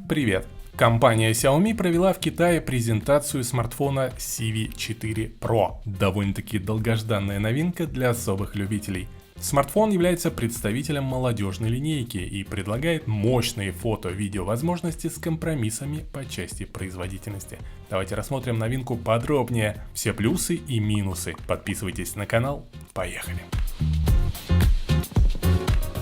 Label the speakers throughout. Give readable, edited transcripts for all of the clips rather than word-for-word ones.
Speaker 1: Привет! Компания Xiaomi провела в Китае презентацию смартфона Civi 4 Pro. Довольно-таки долгожданная новинка для особых любителей. Смартфон является представителем молодежной линейки и предлагает мощные фото-видео возможности с компромиссами по части производительности. Давайте рассмотрим новинку подробнее, все плюсы и минусы. Подписывайтесь на канал, поехали!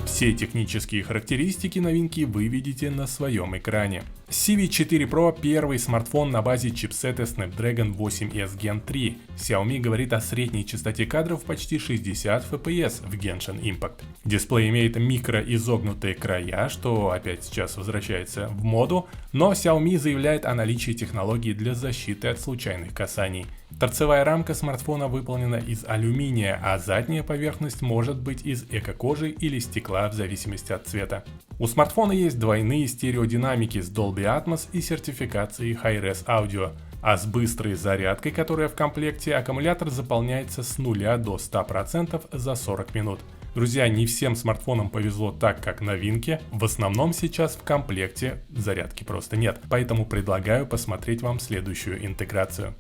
Speaker 1: Все технические характеристики новинки вы видите на своем экране. Civi 4 Pro – первый смартфон на базе чипсета Snapdragon 8S Gen 3. Xiaomi говорит о средней частоте кадров почти 60 FPS в Genshin Impact. Дисплей имеет микроизогнутые края, что опять сейчас возвращается в моду, но Xiaomi заявляет о наличии технологии для защиты от случайных касаний. Торцевая рамка смартфона выполнена из алюминия, а задняя поверхность может быть из эко-кожи или стекла в зависимости от цвета. У смартфона есть двойные стереодинамики с Dolby Atmos и сертификацией Hi-Res Audio, а с быстрой зарядкой, которая в комплекте, аккумулятор заполняется с 0 до 100% за 40 минут. Друзья, не всем смартфонам повезло так, как новинке, в основном сейчас в комплекте зарядки просто нет, поэтому предлагаю посмотреть вам следующую интеграцию.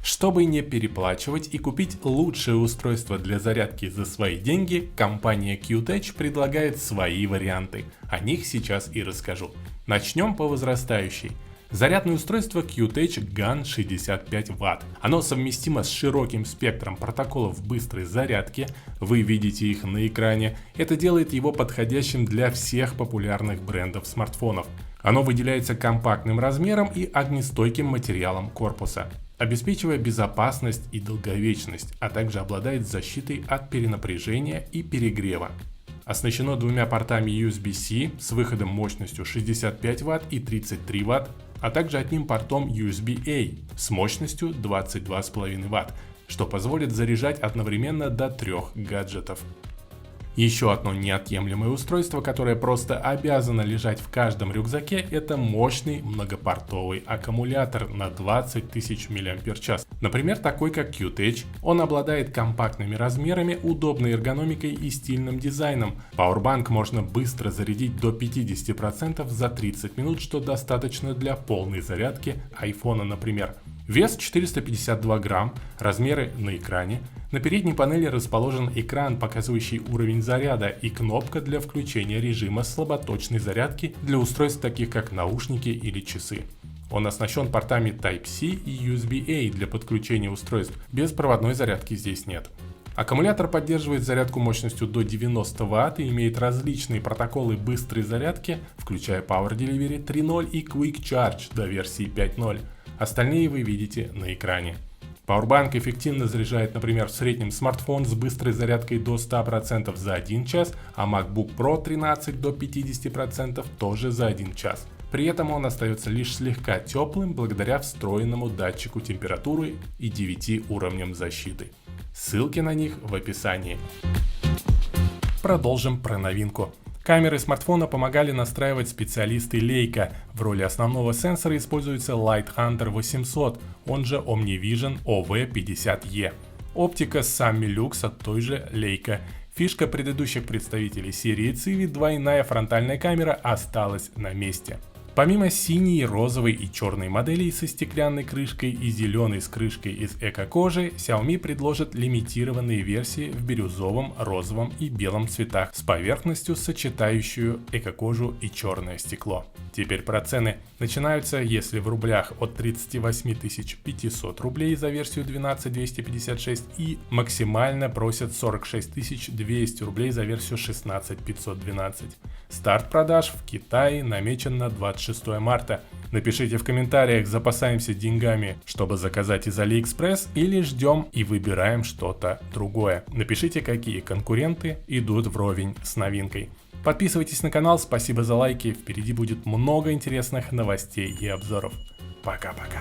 Speaker 1: Чтобы не переплачивать и купить лучшее устройство для зарядки за свои деньги, компания Q-Tech предлагает свои варианты. О них сейчас и расскажу. Начнем по возрастающей. Зарядное устройство Q-Tech GAN 65 Вт. Оно совместимо с широким спектром протоколов быстрой зарядки. Вы видите их на экране. Это делает его подходящим для всех популярных брендов смартфонов. Оно выделяется компактным размером и огнестойким материалом корпуса, обеспечивая безопасность и долговечность, а также обладает защитой от перенапряжения и перегрева. Оснащено двумя портами USB-C с выходом мощностью 65 Вт и 33 Вт, а также одним портом USB-A с мощностью 22,5 Вт, что позволит заряжать одновременно до 3 гаджетов. Еще одно неотъемлемое устройство, которое просто обязано лежать в каждом рюкзаке, это мощный многопортовый аккумулятор на 20 тысяч мАч. Например, такой как Q-Tech. Он обладает компактными размерами, удобной эргономикой и стильным дизайном. Powerbank можно быстро зарядить до 50% за 30 минут, что достаточно для полной зарядки iPhone, например. Вес 452 грамм, размеры на экране. На передней панели расположен экран, показывающий уровень заряда, и кнопка для включения режима слаботочной зарядки для устройств таких как наушники или часы. Он оснащен портами Type-C и USB-A для подключения устройств, беспроводной зарядки здесь нет. Аккумулятор поддерживает зарядку мощностью до 90 Вт и имеет различные протоколы быстрой зарядки, включая Power Delivery 3.0 и Quick Charge до версии 5.0. Остальные вы видите на экране. Powerbank эффективно заряжает, например, в среднем смартфон с быстрой зарядкой до 100% за 1 час, а MacBook Pro 13 до 50% тоже за 1 час. При этом он остается лишь слегка теплым благодаря встроенному датчику температуры и 9 уровням защиты. Ссылки на них в описании. Продолжим про новинку. Камеры смартфона помогали настраивать специалисты Leica. В роли основного сенсора используется Light Hunter 800, он же OmniVision OV50E. Оптика Sammy Lux от той же Leica. Фишка предыдущих представителей серии Civi, двойная фронтальная камера, осталась на месте. Помимо синей, розовой и черной моделей со стеклянной крышкой и зеленой с крышкой из эко-кожи, Xiaomi предложит лимитированные версии в бирюзовом, розовом и белом цветах с поверхностью, сочетающую эко-кожу и черное стекло. Теперь про цены. Начинаются, если в рублях, от 38 500 рублей за версию 12256 и максимально просят 46 200 рублей за версию 16512. Старт продаж в Китае намечен на 26 марта. Напишите в комментариях, запасаемся деньгами, чтобы заказать из AliExpress, или ждем и выбираем что-то другое. Напишите, какие конкуренты идут вровень с новинкой. Подписывайтесь на канал, спасибо за лайки, впереди будет много интересных новостей и обзоров. Пока-пока.